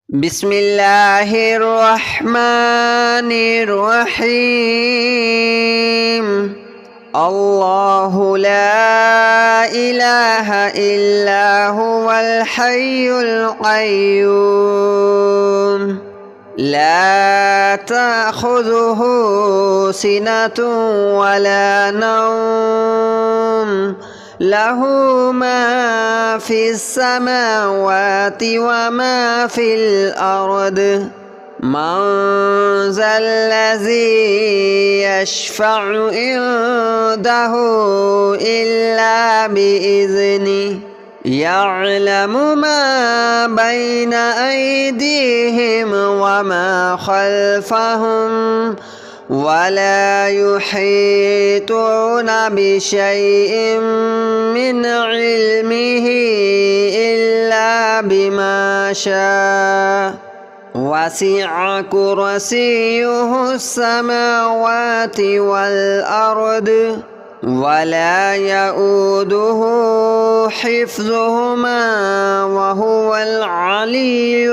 بسم الله الرحمن الرحيم. الله لا إله إلا هو الحي القيوم لا تأخذه سنة ولا نوم له ما في السماوات وما في الأرض من ذا الذي يشفع عنده إلا بإذنه يعلم ما بين أيديهم وما خلفهم ولا يحيطون بشيء من علمه إلا بما شاء وسع كرسيه السماوات والأرض ولا يؤوده حفظهما وهو العلي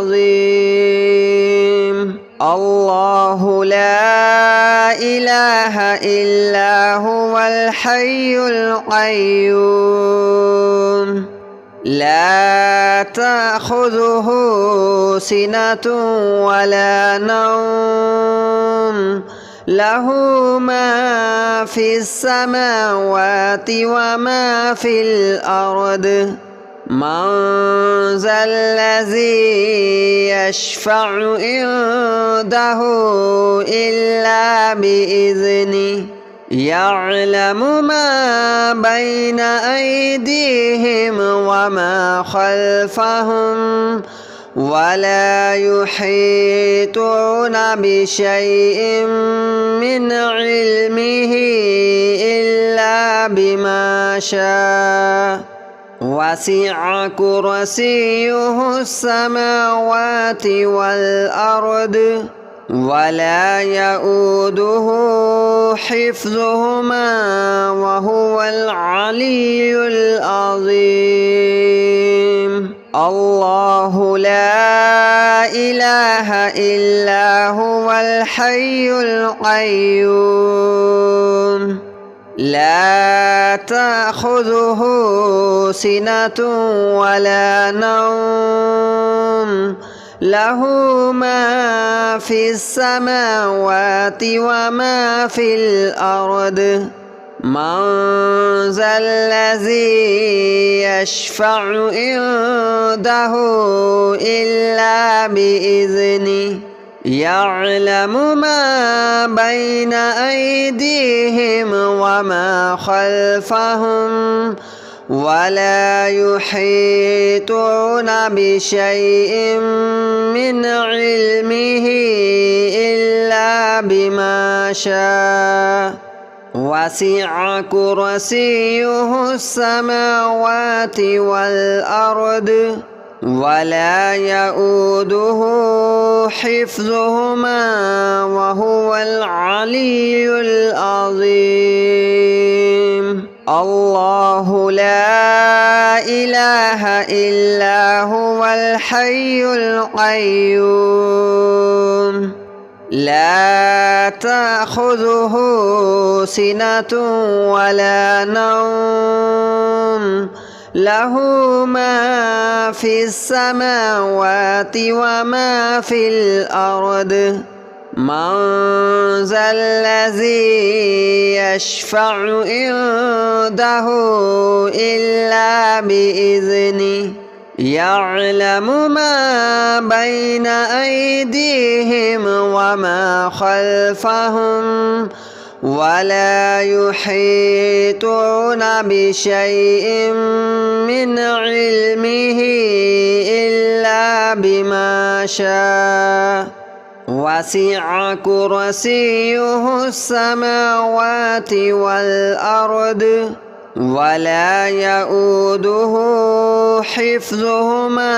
العظيم. الله لا إله إلا هو الحي القيوم لا تأخذه سنة ولا نوم له ما في السماوات وما في الأرض من ذا الذي يشفع عنده إلا بإذنه يعلم ما بين أيديهم وما خلفهم ولا يحيطون بشيء من علمه إلا بما شاء وسع كرسيه السماوات والأرض ولا يؤوده حفظهما وهو العلي العظيم. الله لا إله إلا هو الحي القيوم لا تأخذه سنة ولا نوم له ما في السماوات وما في الأرض من ذا الذي يشفع عنده إلا بإذنه يعلم ما بين أيديهم وما خلفهم ولا يحيطون بشيء من علمه إلا بما شاء وسع كرسيه السماوات والأرض ولا يؤوده حفظهما وهو العلي العظيم. الله لا إله إلا هو الحي القيوم لا تأخذه سنة ولا نوم له ما في السماوات وما في الأرض من ذا الذي يشفع عنده إلا بإذنه يعلم ما بين أيديهم وما خلفهم ولا يحيطون بشيء من علمه إلا بما شاء وسع كرسيه السماوات والأرض ولا يؤوده حفظهما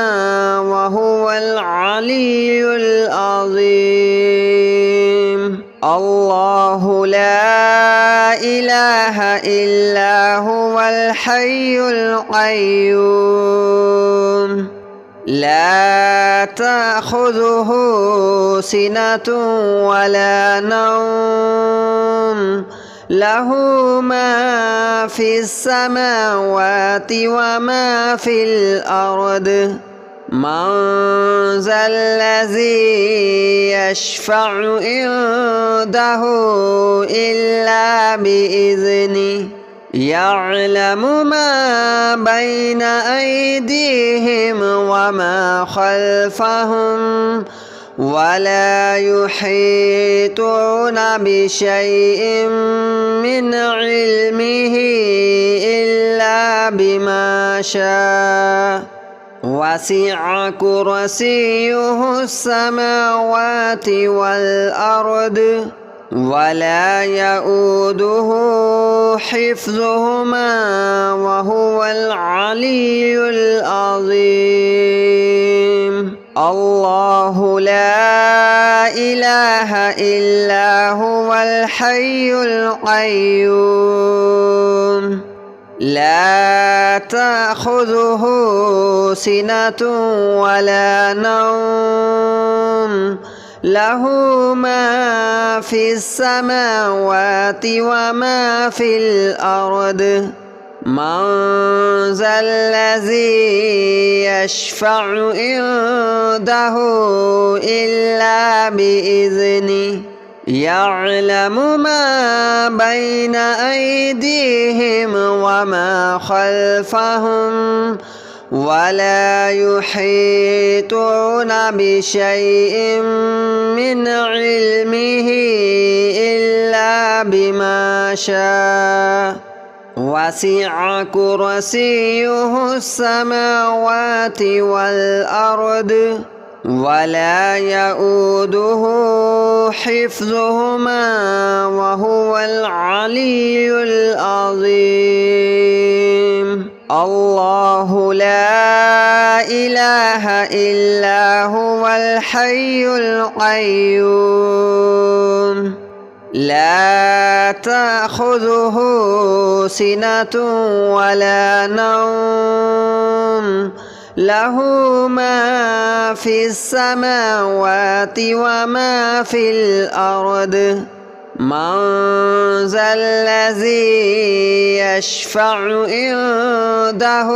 وهو العلي العظيم. الله لا إله إلا هو الحي القيوم لا تأخذه سنة ولا نوم له ما في السماوات وما في الأرض من ذا الذي يشفع عنده إلا بإذنه يعلم ما بين أيديهم وما خلفهم ولا يحيطون بشيء من علمه إلا بما شاء وسع كرسيه السماوات والأرض ولا يؤوده حفظهما وهو العلي العظيم الله لا إله إلا هو الحي القيوم لا تأخذه سنة ولا نوم له ما في السماوات وما في الأرض من ذا الذي يشفع عنده إلا بإذنه يعلم ما بين أيديهم وما خلفهم ولا يحيطون بشيء من علمه إلا بما شاء وسع كرسيه السماوات والأرض ولا يؤوده حفظهما وهو العلي العظيم الله لا إله إلا هو الحي القيوم لا تأخذه سنة ولا نوم له ما في السماوات وما في الأرض من ذا الذي يشفع عنده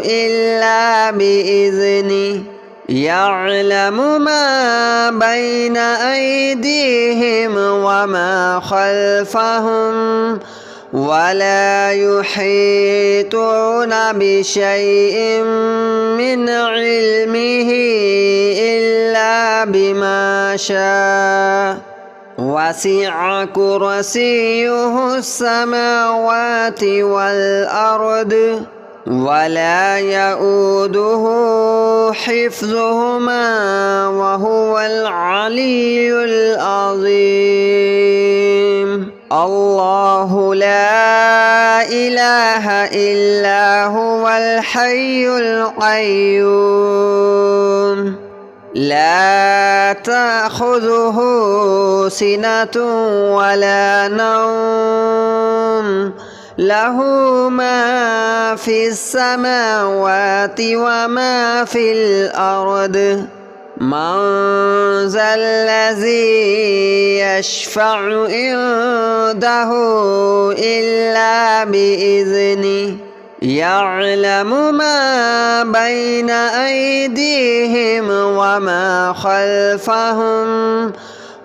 إلا بإذنه يعلم ما بين أيديهم وما خلفهم ولا يحيطون بشيء من علمه إلا بما شاء وسع كرسيه السماوات والأرض ولا يؤوده حفظهما وهو العلي العظيم الله لا إله إلا هو الحي القيوم لا تأخذه سنة ولا نوم له ما في السماوات وما في الأرض من ذا الذي يشفع عنده إلا بإذنه يعلم ما بين أيديهم وما خلفهم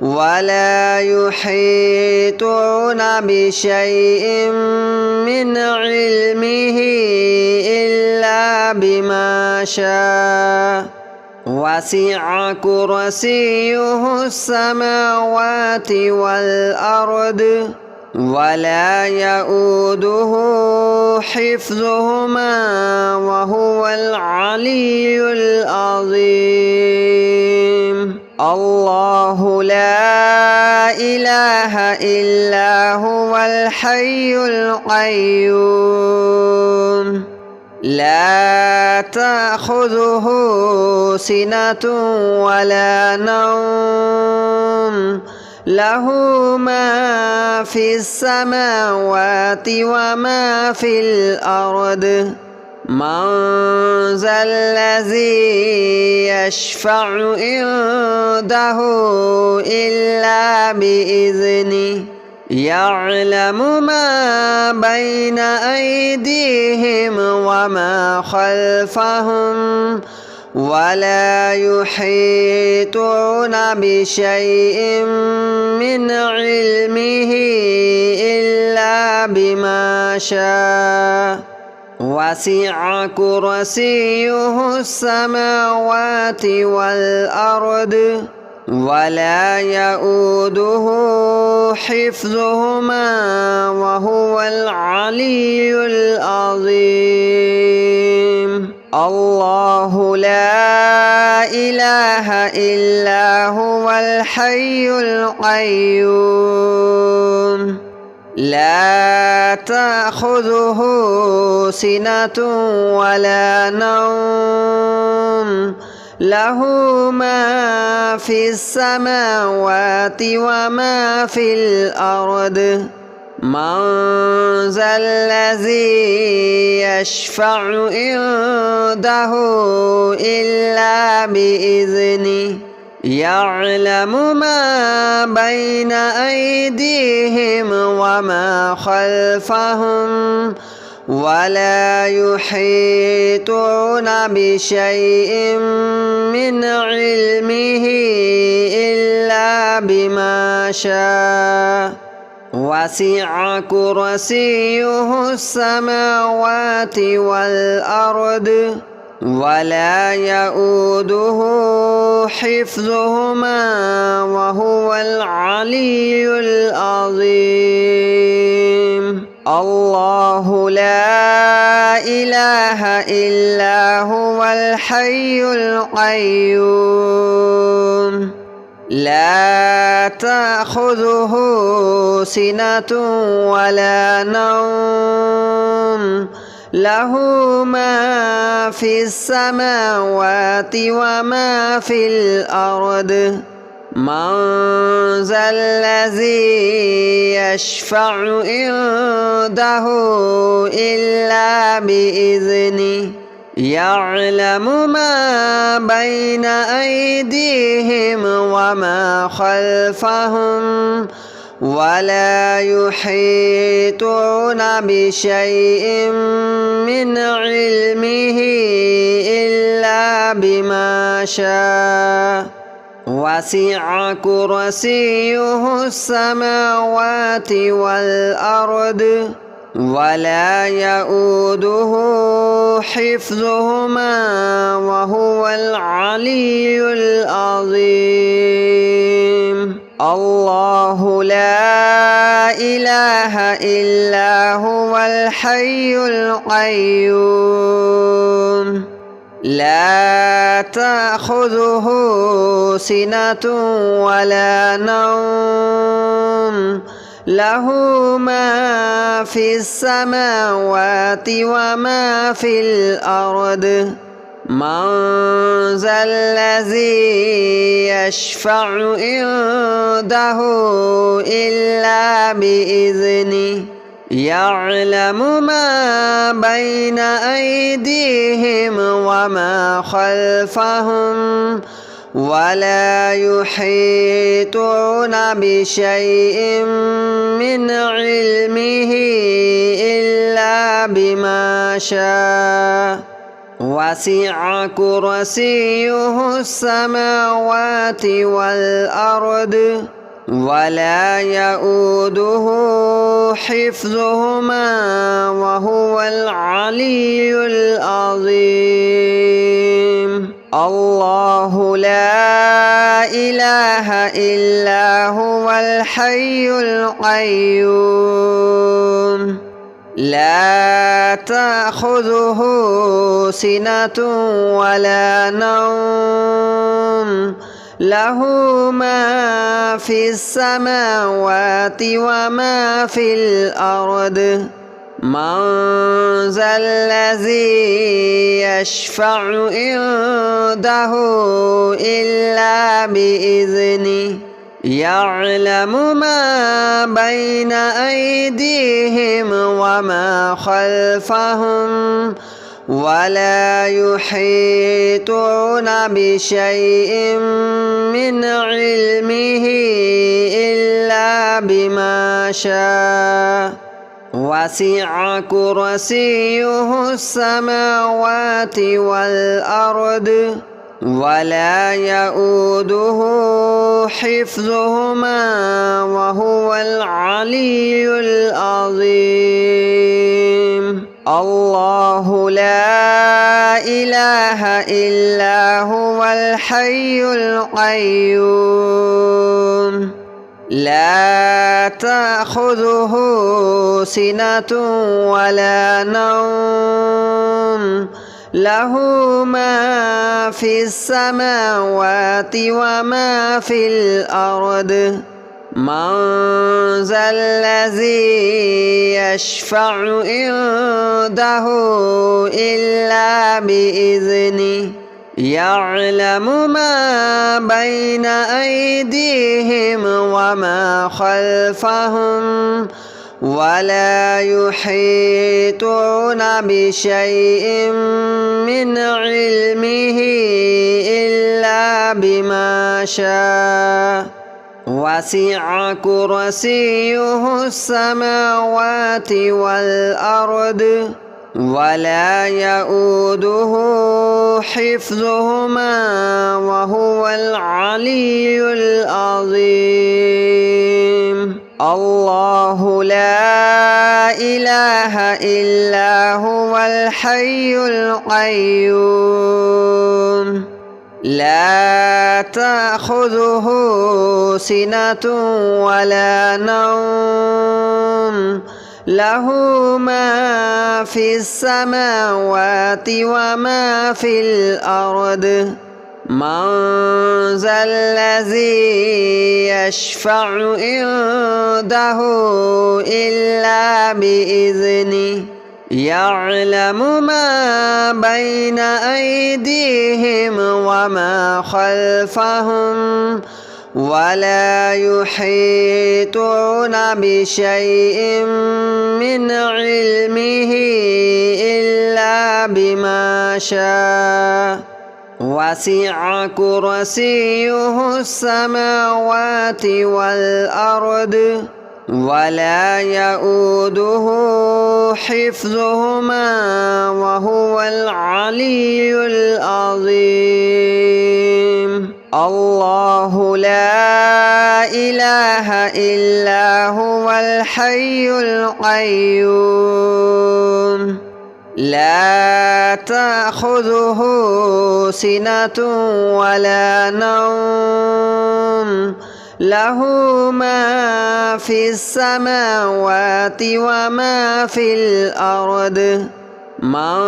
ولا يحيطون بشيء من علمه إلا بما شاء وسع كرسيه السماوات والأرض ولا يؤوده حفظهما وهو العلي العظيم الله لا إله إلا هو الحي القيوم لا تأخذه سنة ولا نوم له ما في السماوات وما في الأرض من ذا الذي يشفع عنده إلا بإذنه يعلم ما بين أيديهم وما خلفهم ولا يحيطون بشيء من علمه إلا بما شاء وسع كرسيه السماوات والأرض ولا يؤوده حفظهما وهو العلي العظيم الله لا إله إلا هو الحي القيوم لا تأخذه سنة ولا نوم له ما في السماوات وما في الأرض من ذا الذي يشفع عنده إلا بإذنه يعلم ما بين أيديهم وما خلفهم ولا يحيطون بشيء من علمه إلا بما شاء وسع كرسيه السماوات والأرض ولا يؤوده حفظهما وهو العلي العظيم الله لا إله إلا هو الحي القيوم لا تأخذه سنة ولا نوم له ما في السماوات وما في الأرض من ذا الذي يشفع عنده إلا بإذنه يعلم ما بين أيديهم وما خلفهم ولا يحيطون بشيء من علمه إلا بما شاء وسع كرسيه السماوات والأرض ولا يؤوده حفظهما وهو العلي العظيم الله لا إله إلا هو الحي القيوم لا تأخذه سنة ولا نوم له ما في السماوات وما في الأرض من ذا الذي يشفع عنده إلا بإذنه يعلم ما بين أيديهم وما خلفهم ولا يحيطون بشيء من علمه إلا بما شاء وسع كرسيه السماوات والأرض ولا يؤوده حفظهما وهو العلي العظيم الله لا إله إلا هو الحي القيوم لا تأخذه سنة ولا نوم له ما في السماوات وما في الأرض من ذا الذي يشفع عنده إلا بإذنه يعلم ما بين أيديهم وما خلفهم ولا يحيطون بشيء من علمه إلا بما شاء وسع كرسيه السماوات والأرض ولا يؤوده حفظهما وهو العلي العظيم الله لا إله إلا هو الحي القيوم لا تأخذه سنة ولا نوم له ما في السماوات وما في الأرض من ذا الذي يشفع عنده إلا بإذنه يعلم ما بين أيديهم وما خلفهم ولا يحيطون بشيء من علمه إلا بما شاء وسع كرسيه السماوات والأرض ولا يؤوده حفظهما وهو العلي العظيم الله لا إله إلا هو الحي القيوم لا تأخذه سنة ولا نوم له ما في السماوات وما في الأرض من ذا الذي يشفع عنده إلا بإذنه يعلم ما بين أيديهم وما خلفهم ولا يحيطون بشيء من علمه إلا بما شاء وسع كرسيه السماوات والأرض ولا يؤوده حفظهما وهو العلي العظيم الله لا إله إلا هو الحي القيوم لا تأخذه سنة ولا نوم له ما في السماوات وما في الأرض من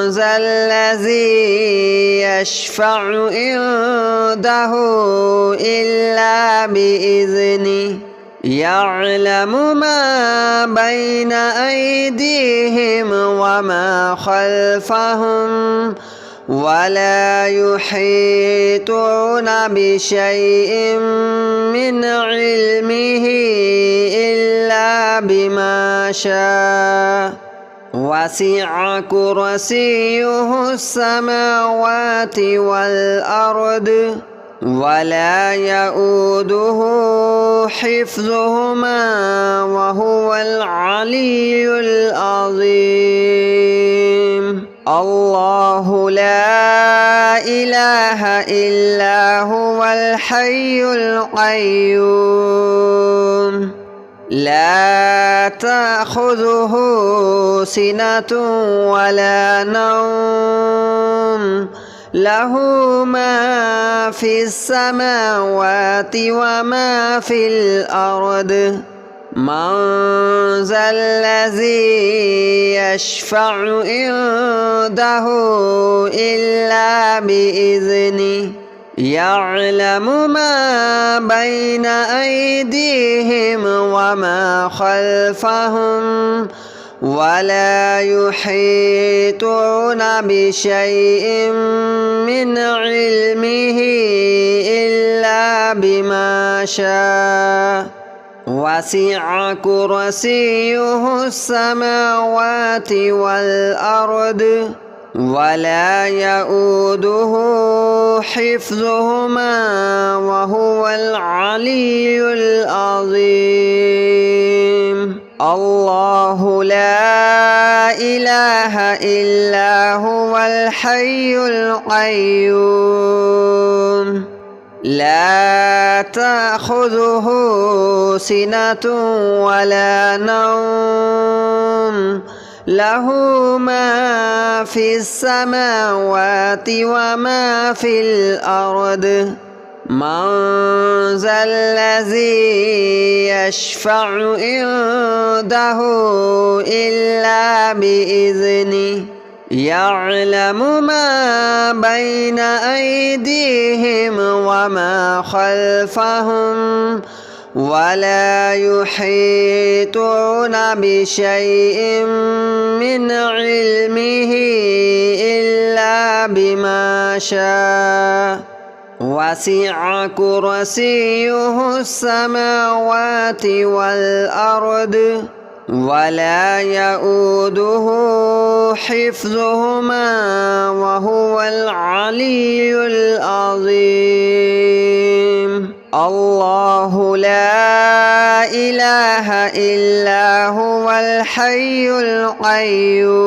ذا الذي يشفع عنده إلا بإذنه يعلم ما بين أيديهم وما خلفهم ولا يحيطون بشيء من علمه إلا بما شاء وسع كرسيه السماوات والأرض ولا يؤوده حفظهما وهو العلي العظيم الله لا إله إلا هو الحي القيوم لا تأخذه سنة ولا نوم له ما في السماوات وما في الأرض من ذا الذي يشفع عنده إلا بإذنه يعلم ما بين أيديهم وما خلفهم ولا يحيطون بشيء من علمه إلا بما شاء وسع كرسيه السماوات والأرض ولا يؤوده حفظهما وهو العلي العظيم الله لا إله إلا هو الحي القيوم لا تأخذه سنة ولا نوم له ما في السماوات وما في الأرض من ذا الذي يشفع عنده إلا بإذنه يعلم ما بين أيديهم وما خلفهم ولا يحيطون بشيء من علمه إلا بما شاء وسع كرسيه السماوات والأرض ولا يؤوده حفظهما وهو العلي العظيم الله لا إله إلا هو الحي القيوم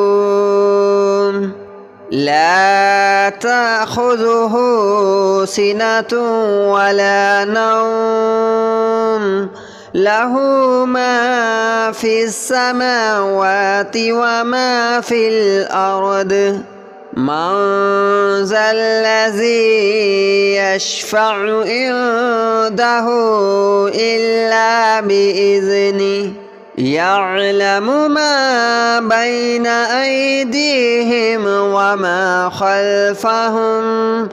لا تأخذه سنة ولا نوم له ما في السماوات وما في الأرض من ذا الذي يشفع عنده إلا بإذنه يعلم ما بين أيديهم وما خلفهم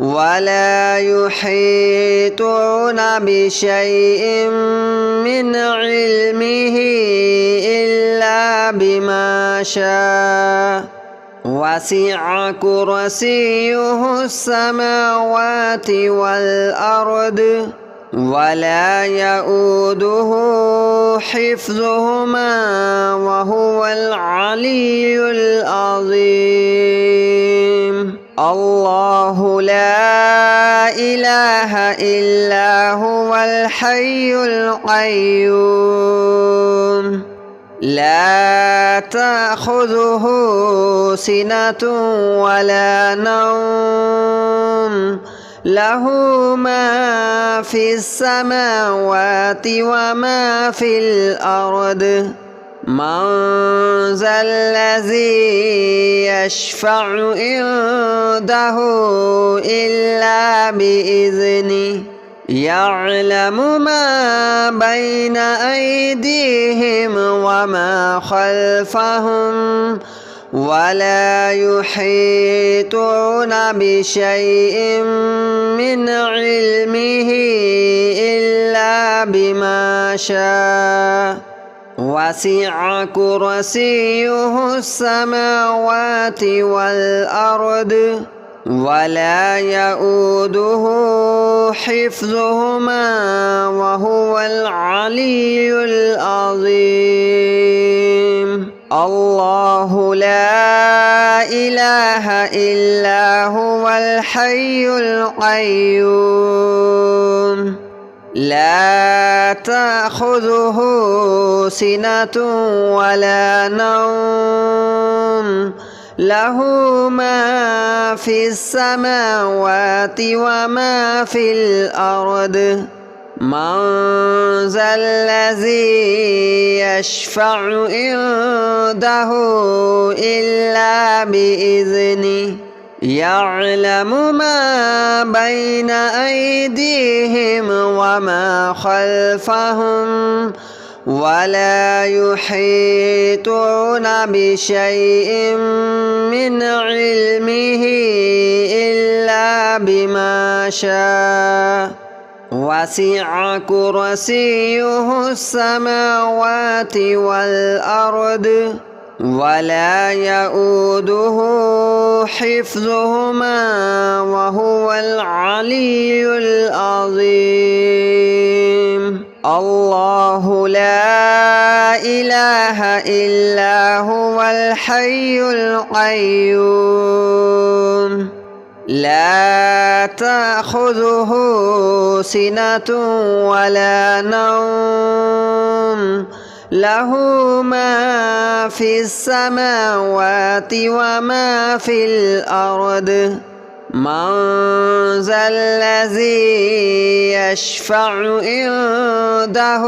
ولا يحيطون بشيء من علمه إلا بما شاء وسع كرسيه السماوات والأرض ولا يؤوده حفظهما وهو العلي العظيم الله لا إله إلا هو الحي القيوم لا تأخذه سنة ولا نوم له ما في السماوات وما في الأرض من ذا الذي يشفع عنده إلا بإذنه يعلم ما بين أيديهم وما خلفهم ولا يحيطون بشيء من علمه إلا بما شاء وسع كرسيه السماوات والأرض ولا يؤوده حفظهما وهو العلي العظيم الله لا إله إلا هو الحي القيوم لا تأخذه سنة ولا نوم له ما في السماوات وما في الأرض من ذا الذي يشفع عنده إلا بإذنه يعلم ما بين أيديهم وما خلفهم ولا يحيطون بشيء من علمه إلا بما شاء وسع كرسيه السماوات والأرض ولا يؤوده حفظهما وهو العلي العظيم الله لا إله إلا هو الحي القيوم لا تأخذه سنة ولا نوم له ما في السماوات وما في الأرض من ذا الذي يشفع عنده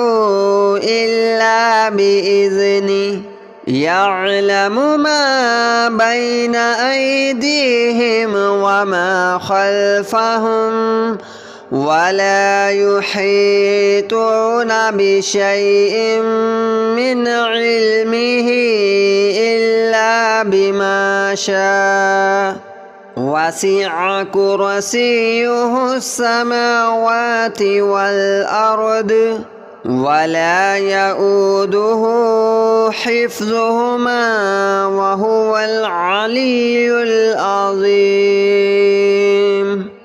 إلا بإذنه يعلم ما بين أيديهم وما خلفهم ولا يحيطون بشيء من علمه إلا بما شاء وسع كرسيه السماوات والأرض ولا يؤوده حفظهما وهو العلي العظيم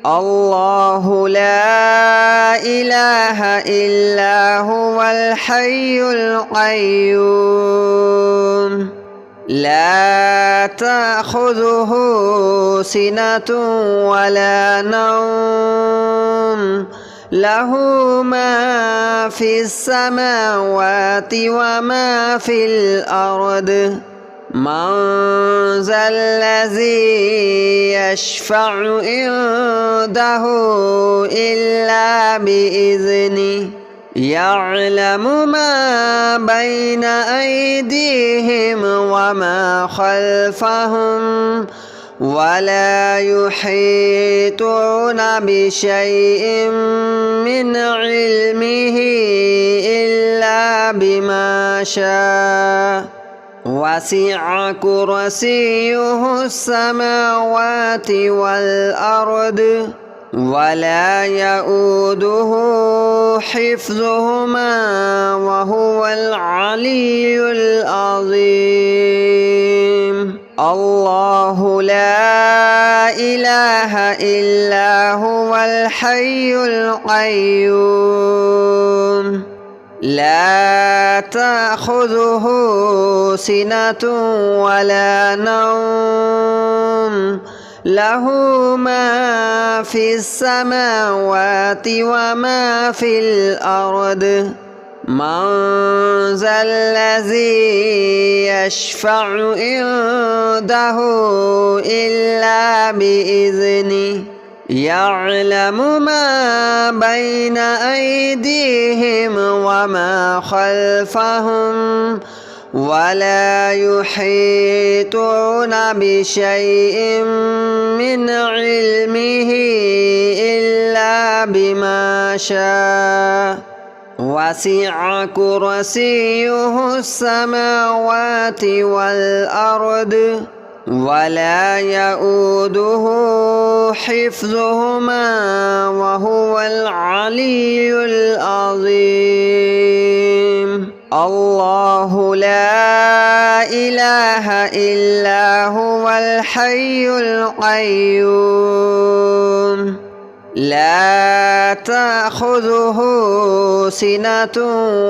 الله لا إله إلا هو الحي القيوم لا تأخذه سنة ولا نوم له ما في السماوات وما في الأرض من ذا الذي يشفع عنده إلا بإذنه يعلم ما بين أيديهم وما خلفهم ولا يحيطون بشيء من علمه إلا بما شاء وسع كرسيه السماوات والأرض ولا يؤوده حفظهما وهو العلي العظيم الله لا إله إلا هو الحي القيوم لا تأخذه سنة ولا نوم له ما في السماوات وما في الأرض من ذا الذي يشفع عنده إلا بإذنه يعلم ما بين أيديهم وما خلفهم ولا يحيطون بشيء من علمه إلا بما شاء وسع كرسيه السماوات والأرض ولا يؤوده حفظهما وهو العلي العظيم الله لا إله إلا هو الحي القيوم لا تأخذه سنة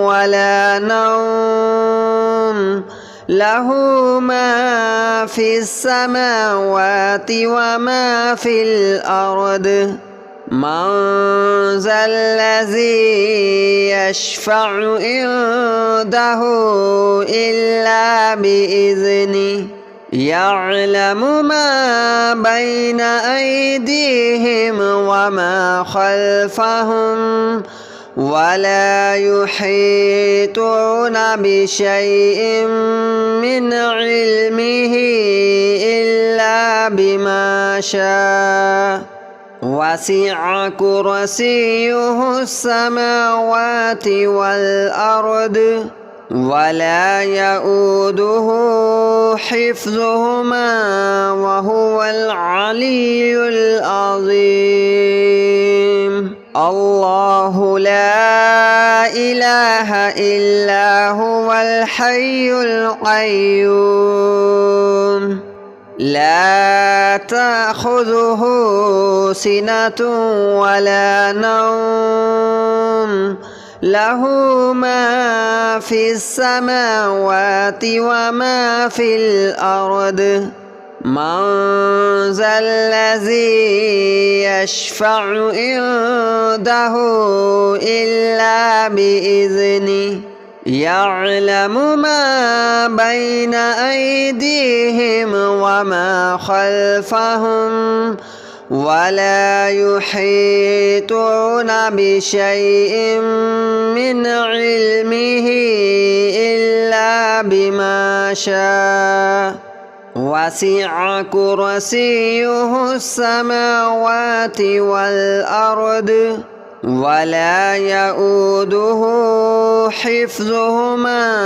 ولا نوم له ما في السماوات وما في الأرض من ذا الذي يشفع عنده إلا بإذنه يعلم ما بين أيديهم وما خلفهم ولا يحيطون بشيء من علمه إلا بما شاء وسع كرسيه السماوات والأرض ولا يؤوده حفظهما وهو العلي العظيم الله لا إله إلا هو الحي القيوم لا تأخذه سنة ولا نوم له ما في السماوات وما في الأرض من ذا الذي يشفع عنده إلا بإذنه يعلم ما بين أيديهم وما خلفهم ولا يحيطون بشيء من علمه إلا بما شاء وسع كرسيه السماوات والأرض ولا يؤوده حفظهما